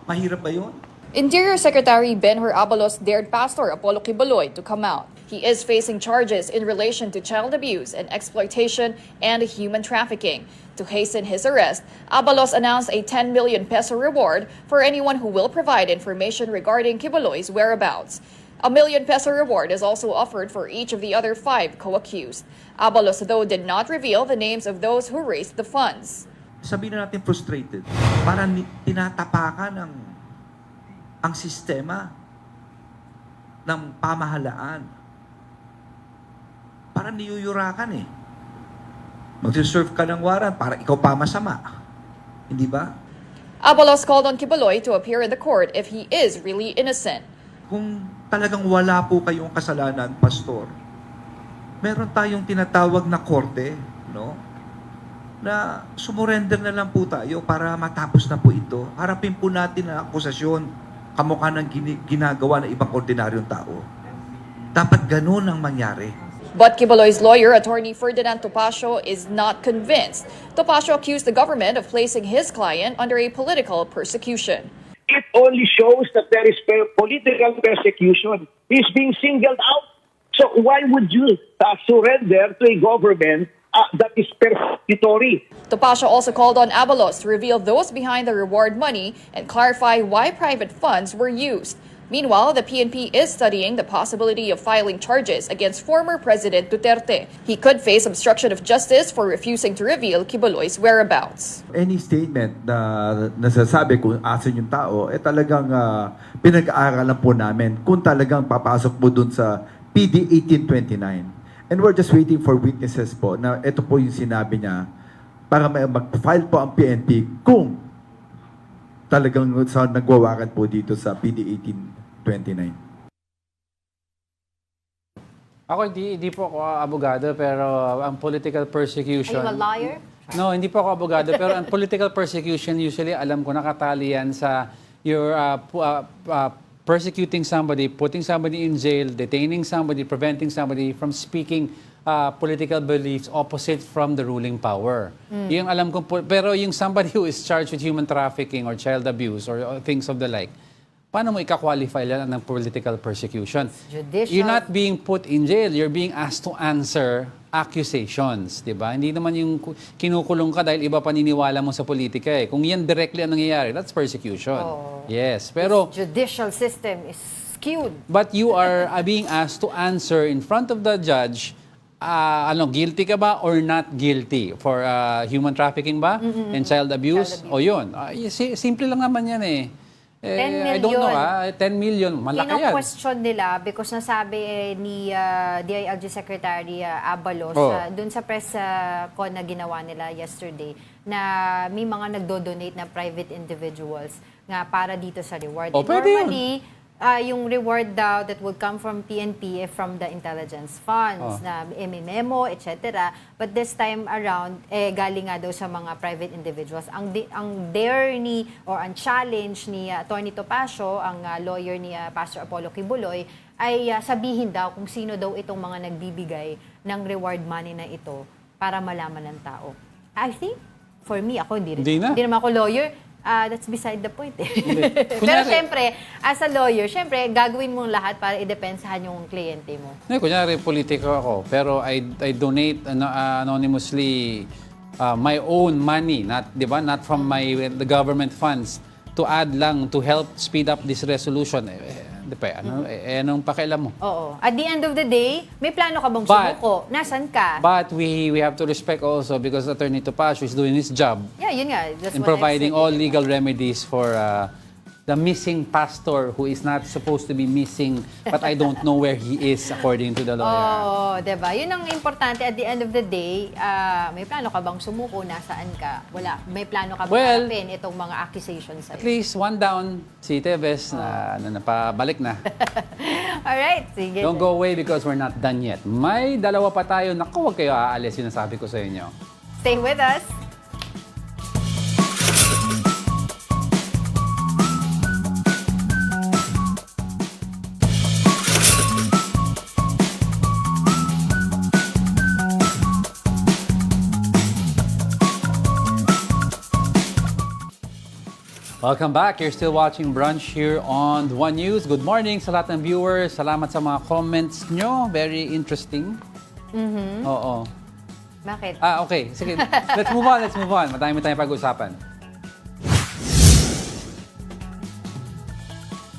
Mahirap ba yun? Interior Secretary Benhur Abalos dared Pastor Apollo Kibuloy to come out. He is facing charges in relation to child abuse and exploitation and human trafficking. To hasten his arrest, Abalos announced a 10 million peso reward for anyone who will provide information regarding Kibuloy's whereabouts. A 1 million peso reward is also offered for each of the other 5 co-accused. Abalos, though, did not reveal the names of those who raised the funds. Sabihin na natin frustrated. Parang tinatapakan ang sistema ng pamahalaan. Parang niyuyurakan eh. Mag-serve ka ng warrant para ikaw pa masama. Hindi ba? Abalos called on Kibuloy to appear in the court if he is really innocent. Kung talagang wala po kayong kasalanan, pastor, meron tayong tinatawag na korte, no? Na sumurrender na lang po tayo para matapos na po ito. Harapin po natin ang akusasyon kamukha ng ginagawa ng ibang ordinaryong tao. Dapat ganun ang mangyari. But Kibuloy's lawyer, attorney Ferdinand Topacio, is not convinced. Topacio accused the government of placing his client under a political persecution. It only shows that there is political persecution. He's being singled out. So why would you surrender to a government that is persecutory? Topacio also called on Abalos to reveal those behind the reward money and clarify why private funds were used. Meanwhile, the PNP is studying the possibility of filing charges against former President Duterte. He could face obstruction of justice for refusing to reveal Kibuloy's whereabouts. Any statement na nasasabi kung asan yung tao, talagang pinag-aaralan po namin kung talagang papasok mo dun sa PD 1829. And we're just waiting for witnesses po na ito po yung sinabi niya para mag-file po ang PNP kung talagang nagwawakan po dito sa PD 1829. Ako hindi po ako abogado, pero ang political persecution... Are you a lawyer? No, hindi po ako abogado, pero ang political persecution, usually alam ko nakatali yan sa you're persecuting somebody, putting somebody in jail, detaining somebody, preventing somebody from speaking political beliefs opposite from the ruling power. Yung alam ko, pero yung somebody who is charged with human trafficking or child abuse or things of the like, paano mo ika-qualify yan ng political persecution? Judicial. You're not being put in jail. You're being asked to answer accusations, di ba? Hindi naman yung kinukulong ka dahil iba paniniwala mo sa politika eh. Kung yan directly ang nangyayari, that's persecution. Oh. Yes, pero... This judicial system is skewed. But you are being asked to answer in front of the judge, guilty ka ba or not guilty for human trafficking ba? And child abuse? O yun. Simple lang naman yan eh. 10 I don't know, million. 10 million, malaki yan. Kino-question nila because nasabi ni DILG Secretary Abalos dun sa press con na ginawa nila yesterday na may mga nagdo-donate na private individuals nga para dito sa reward. Oh, pwede yun. Normally, yung reward daw that would come from PNP from the intelligence funds na memo, etc. But this time around, galing nga daw sa mga private individuals. Ang dare ni, or ang challenge ni Atty. Topacio, ang lawyer ni Pastor Apollo Kibuloy, ay sabihin daw kung sino daw itong mga nagbibigay ng reward money na ito para malaman ng tao. I think, for me, ako hindi naman ako lawyer. That's beside the point eh. Pero syempre, as a lawyer, syempre, gagawin mong lahat para i-depensahan yung kliyente mo. Kunyari, politiko ako, pero I donate anonymously my own money, not from the government funds, to add lang, to help speed up this resolution. Anong pakialam mo? Oo. At the end of the day, may plano ka bang sumuko? Nasaan ka? But we have to respect also because Attorney Topacio is doing his job. Yeah, yun nga. That's in what providing I've said. all legal remedies for the missing pastor who is not supposed to be missing, but I don't know where he is according to the lawyer. Oo, diba? Yun ang importante. At the end of the day, may plano ka bang sumuko? Nasaan ka? Wala. May plano ka bang harapin itong mga accusations sa'yo? At least one down, si Teves na napabalik na. Alright, sige. Don't go away because we're not done yet. May dalawa pa tayo. Naku, huwag kayo aalis. Yun ang sabi ko sa inyo. Stay with us. Welcome back. You're still watching Brunch here on One News. Good morning sa lahat ng viewers. Salamat sa mga comments nyo. Very interesting. Oo. Bakit? Okay. Sige. Let's move on. Madami tayong pag-usapan.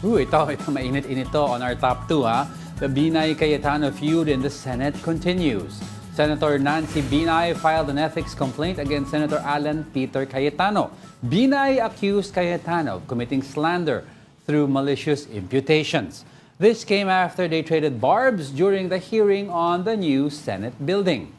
Ito mainit-init to on our top 2, ha? The Binay-Cayetano feud in the Senate continues. Senator Nancy Binay filed an ethics complaint against Senator Alan Peter Cayetano. Binay accused Cayetano of committing slander through malicious imputations. This came after they traded barbs during the hearing on the new Senate building.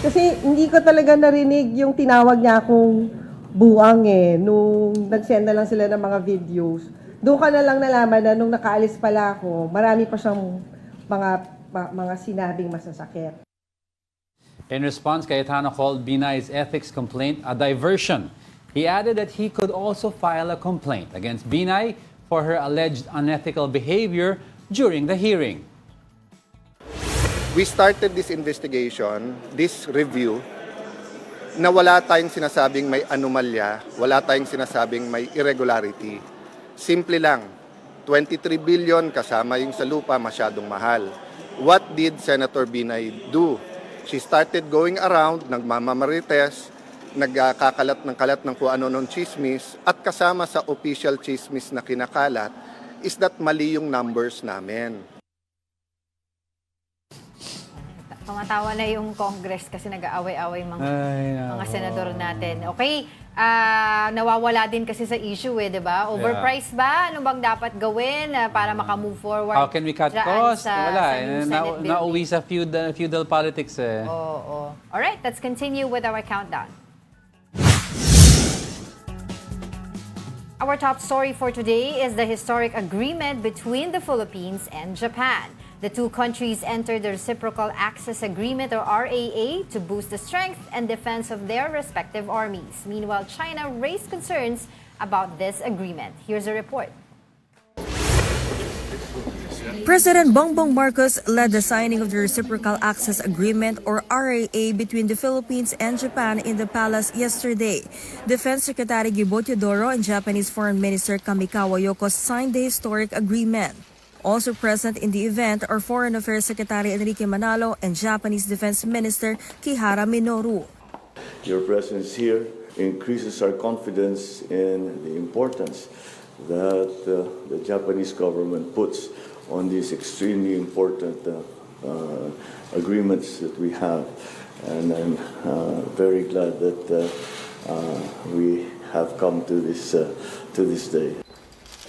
Kasi hindi ko talaga narinig yung tinawag niya akong buang nung nag-send na lang sila ng mga videos. Doon ka na lang nalaman na nung nakaalis pala ako, marami pa siyang mga sinabing masasakit. In response, Cayetano called Binay's ethics complaint a diversion. He added that he could also file a complaint against Binay for her alleged unethical behavior during the hearing. We started this investigation, this review, na wala tayong sinasabing may anomalya, wala tayong sinasabing may irregularity. Simple lang, 23 billion kasama yung sa lupa masyadong mahal. What did Senator Binay do? She started going around, nagmamamarites, nagkakalat ng kung ano-anong chismis, at kasama sa official chismis na kinakalat is that mali yung numbers namin. Tumatawa na yung Congress kasi nag-aaway-away mga senador natin. Okay, nawawala din kasi sa issue di ba? Overpriced ba? Ano bang dapat gawin para makamove forward? How can we cut costs? Wala. Nauwi sa feudal politics Oo. Alright, let's continue with our countdown. Our top story for today is the historic agreement between the Philippines and Japan. The two countries entered the Reciprocal Access Agreement, or RAA, to boost the strength and defense of their respective armies. Meanwhile, China raised concerns about this agreement. Here's a report. President Bongbong Marcos led the signing of the Reciprocal Access Agreement, or RAA, between the Philippines and Japan in the palace yesterday. Defense Secretary Gibo Teodoro and Japanese Foreign Minister Kamikawa Yoko signed the historic agreement. Also present in the event are Foreign Affairs Secretary Enrique Manalo and Japanese Defense Minister Kihara Minoru. Your presence here increases our confidence in the importance that the Japanese government puts on these extremely important agreements that we have. And I'm very glad that we have come to this day.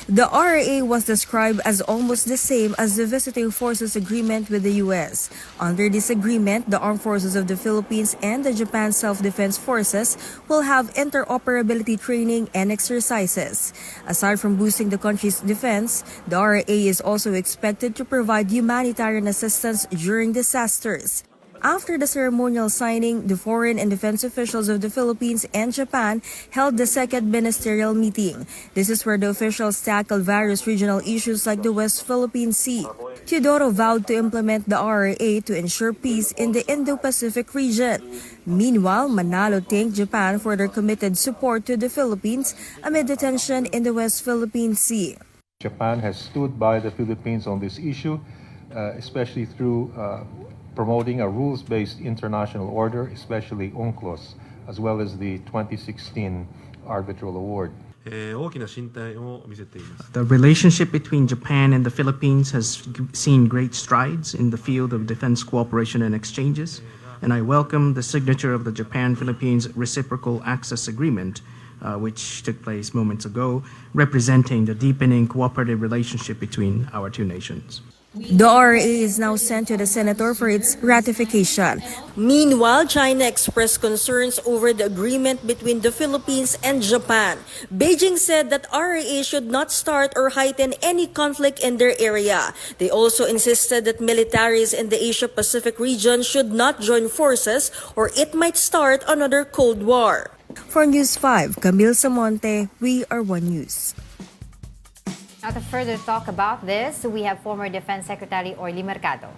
The RAA was described as almost the same as the Visiting Forces Agreement with the U.S. Under this agreement, the Armed Forces of the Philippines and the Japan Self-Defense Forces will have interoperability training and exercises. Aside from boosting the country's defense, the RAA is also expected to provide humanitarian assistance during disasters. After the ceremonial signing, the foreign and defense officials of the Philippines and Japan held the second ministerial meeting. This is where the officials tackled various regional issues like the West Philippine Sea. Teodoro vowed to implement the RAA to ensure peace in the Indo-Pacific region. Meanwhile, Manalo thanked Japan for their committed support to the Philippines amid the tension in the West Philippine Sea. Japan has stood by the Philippines on this issue, especially through promoting a rules-based international order, especially UNCLOS, as well as the 2016 Arbitral Award. The relationship between Japan and the Philippines has seen great strides in the field of defense cooperation and exchanges, and I welcome the signature of the Japan-Philippines Reciprocal Access Agreement, which took place moments ago, representing the deepening cooperative relationship between our two nations. The RA is now sent to the Senator for its ratification. Meanwhile, China expressed concerns over the agreement between the Philippines and Japan. Beijing said that RA should not start or heighten any conflict in their area. They also insisted that militaries in the Asia-Pacific region should not join forces or it might start another Cold War. For News 5, Camille Samonte, We Are One News. Now to further talk about this, we have former Defense Secretary Orly Mercado.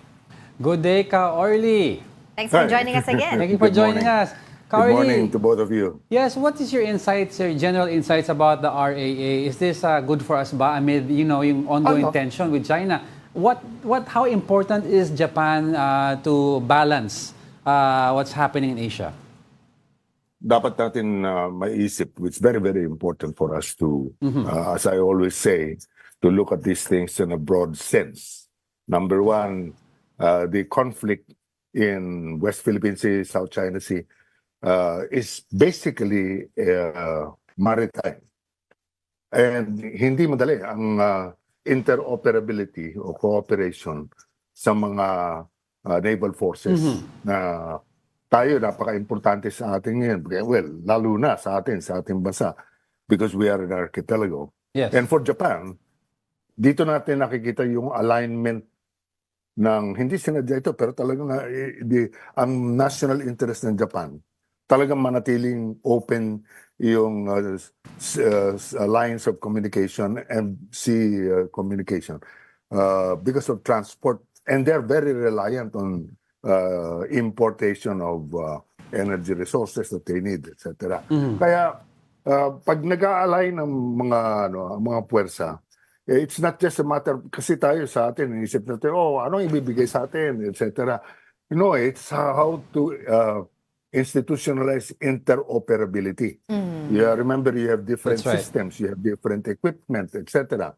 Good day, Ka Orly. Thanks for joining us again. Thank you for joining us. Good morning to both of you. Yes, what is your insights, your general insights about the RAA? Is this good for us ba amid, yung ongoing tension with China? How important is Japan to balance what's happening in Asia? Dapat natin maisip, it's very, very important for us to, as I always say, to look at these things in a broad sense. Number one, the conflict in West Philippine Sea, South China Sea, is basically maritime. And hindi madali ang interoperability o cooperation sa mga naval forces na tayo napaka-importante sa atin ngayon. Well, lalo na sa ating bansa because we are an archipelago. Yes. And for Japan, dito natin nakikita yung alignment ng hindi sinadya ito pero talagang ang national interest ng Japan talagang manatiling open yung lines of communication and sea communication because of transport, and they're very reliant on importation of energy resources that they need, etc. Kaya pag nag-aalay ng mga puwersa, it's not just a matter, kasi tayo sa atin, inisip natin, anong ibibigay sa atin, etc. It's how to institutionalize interoperability. Yeah, remember, you have different That's right. systems, you have different equipment, etc.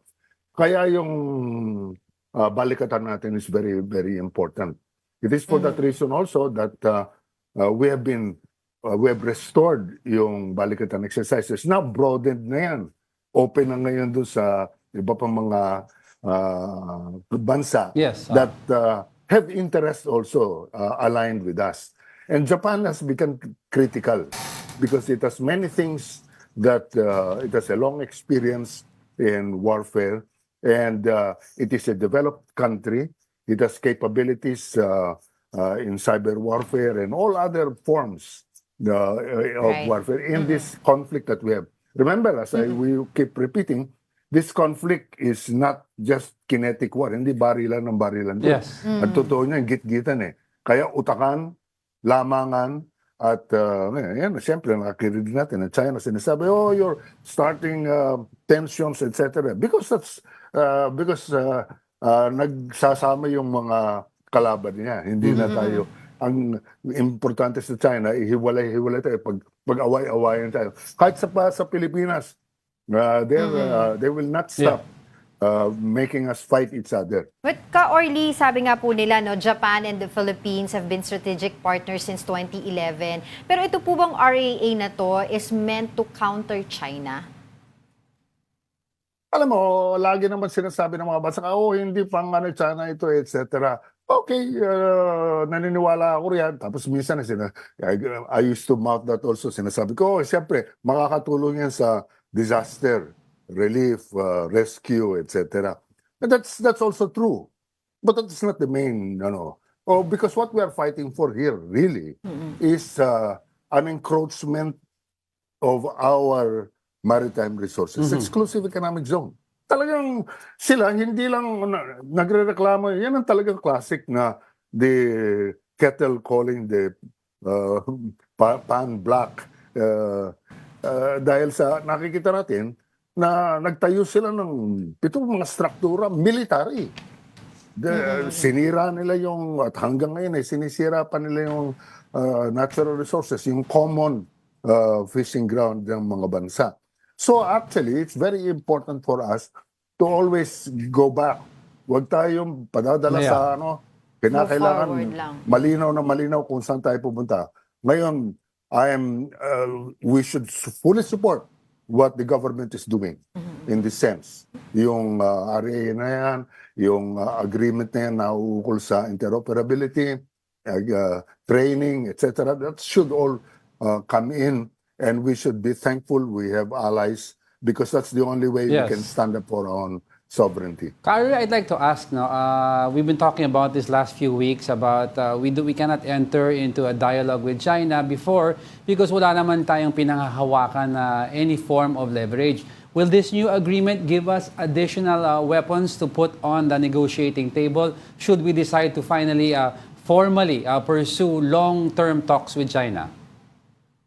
Kaya yung balikatan natin is very, very important. It is for that reason also that we have restored yung balikatan exercises. Now, broadened na yan. Open na ngayon doon sa iba pang mga bansa that have interest also aligned with us. And Japan has become critical because it has many things that it has a long experience in warfare, and it is a developed country. It has capabilities in cyber warfare and all other forms of warfare in this conflict that we have. Remember, as we keep repeating, this conflict is not just kinetic war. Hindi barilan ng barilan. Yes. At totoo niya, git-gitan eh. Kaya utakan, lamangan, at yan, siyempre, nakakirinig natin na China sinasabi, you're starting tensions, etc. Because nagsasama yung mga kalaban niya. Hindi na tayo, ang importante sa China, hiwalay tayo. Pag away-awayan tayo. Kahit sa Pilipinas, they will not stop making us fight each other. But Ka-Orly, sabi nga po nila, Japan and the Philippines have been strategic partners since 2011. Pero ito po bang RAA na to is meant to counter China? Alam mo, lagi naman sinasabi ng mga bansa, hindi pang China ito, etc. Okay, naniniwala ako riyan. Tapos minsan I used to mouth that also. Sinasabi ko, siyempre, makakatulong yan sa disaster relief, rescue, etc. And that's also true. But that's not the main, because what we are fighting for here really is an encroachment of our maritime resources, exclusive economic zone. Talagang sila, hindi lang nagre-reklamo. Yan ang talagang classic na the kettle calling the pan black. Dahil sa nakikita natin, na nagtayo sila ng mga struktura military. Sinira nila at hanggang ngayon ay sinisira pa nila yung natural resources, yung common fishing ground ng mga bansa. So actually, it's very important for us to always go back. Huwag tayong padadala sa kinakailangan malinaw na malinaw kung saan tayo pupunta. Ngayon, we should fully support what the government is doing in this sense. Yung RA na yan, yung agreement na yan na ukol sa interoperability, training, etc. That should all come in, and we should be thankful we have allies because that's the only way we can stand up for our own sovereignty. Kari, I'd like to ask now, we've been talking about this last few weeks about we cannot enter into a dialogue with China before because wala naman tayong pinanghahawakan na any form of leverage. Will this new agreement give us additional weapons to put on the negotiating table should we decide to finally formally pursue long-term talks with China?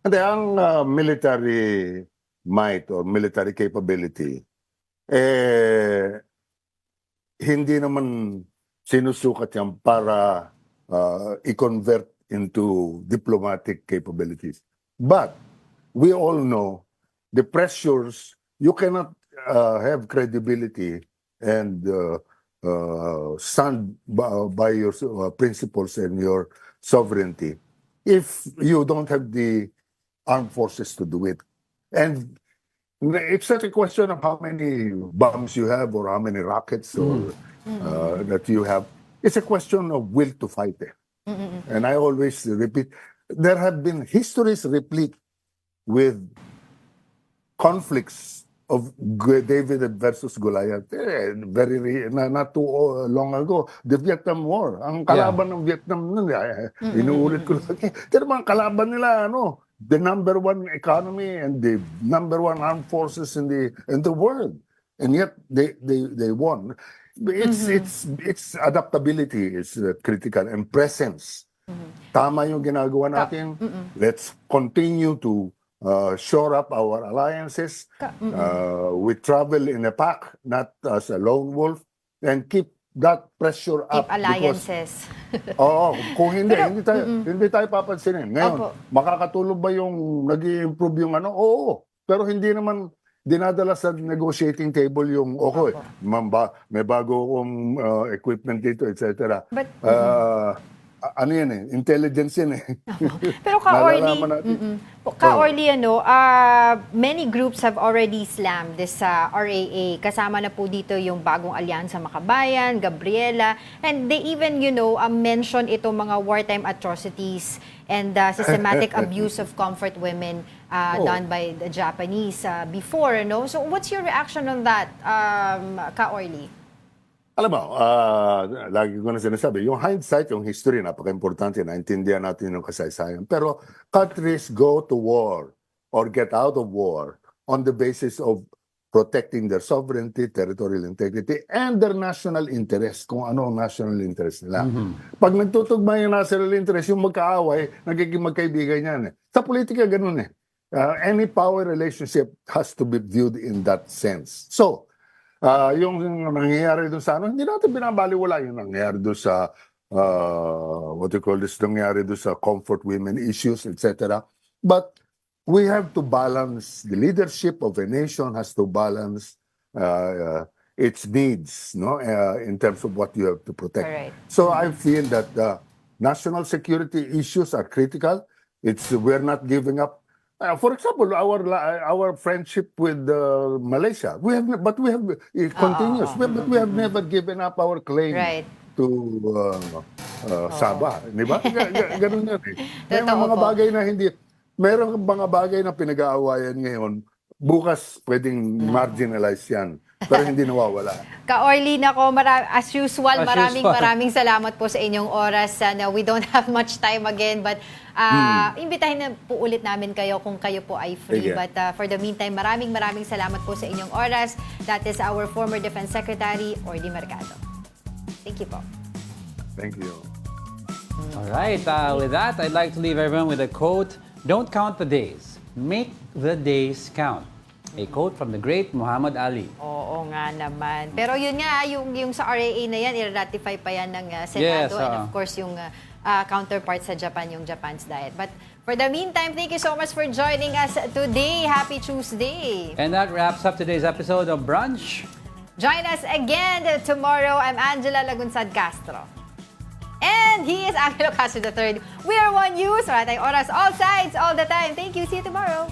Ang military might or military capability hindi naman sinusukat yan para i-convert into diplomatic capabilities. But we all know the pressures, you cannot have credibility and stand by your principles and your sovereignty if you don't have the armed forces to do it. And it's not a question of how many bombs you have or how many rockets or that you have. It's a question of will to fight. And I always repeat, there have been histories replete with conflicts of David versus Goliath. Not too long ago, the Vietnam War. Ang kalaban ng Vietnam nun, inuulit ko lagi. Pero mga kalaban nila, the number one economy and the number one armed forces in the world. And yet they won. It's adaptability is critical and presence. Tama yung ginagawa natin. Let's continue to shore up our alliances. We travel in a pack, not as a lone wolf, and keep that pressure up. Keep alliances. Kung hindi tayo papansinin. Ngayon, makakatulong ba yung nag-i-improve yung Oo. Pero hindi naman dinadala sa negotiating table yung may bago akong equipment dito, etc. But, intelligence yan eh. Pero Ka-Orly, many groups have already slammed this RAA. Kasama na po dito yung bagong alyansa Makabayan, Gabriela, and they even, mention itong mga wartime atrocities and systematic abuse of comfort women done by the Japanese before, So what's your reaction on that, Ka-Orly? Alam mo, lagi ko na sinasabi, yung hindsight, yung history, napaka-importante, naintindihan natin yung kasaysayan. Pero countries go to war or get out of war on the basis of protecting their sovereignty, territorial integrity, and their national interest, kung ano ang national interest nila. Pag nagtutugma yung national interest, yung magkaaway, nagiging magkaibigan yan. Sa politika, ganun eh. Any power relationship has to be viewed in that sense. So, yung nangyayari doon sa hindi natin binabaliwala yung nangyayari doon sa nangyayari doon sa comfort women issues, etc. But we have to balance, the leadership of a nation has to balance its needs, in terms of what you have to protect. Correct. So I feel that national security issues are critical. We're not giving up. For example, our friendship with Malaysia, it continues. But we have never given up our claim to Sabah, di ba? Ganun yan eh. Mayroong mga bagay na pinag-aawayan ngayon, bukas pwedeng marginalize yan. Pero hindi nawawala. Ka-Orly, as usual, maraming salamat po sa inyong oras. We don't have much time again, but imbitahin na po ulit namin kayo kung kayo po ay free. But for the meantime, maraming salamat po sa inyong oras. That is our former Defense Secretary, Orly Mercado. Thank you po. Thank you. All right. With that, I'd like to leave everyone with a quote. Don't count the days. Make the days count. A quote from the great Muhammad Ali. Oo nga naman. Pero yun nga, yung sa RAA na yan, i-ratify pa yan ng Senado. And of course, yung counterpart sa Japan, yung Japan's diet. But for the meantime, thank you so much for joining us today. Happy Tuesday. And that wraps up today's episode of Brunch. Join us again tomorrow. I'm Angela Lagunzad-Castro. And he is Angelo Castro III. We are One News. Maraming oras, all sides, all the time. Thank you. See you tomorrow.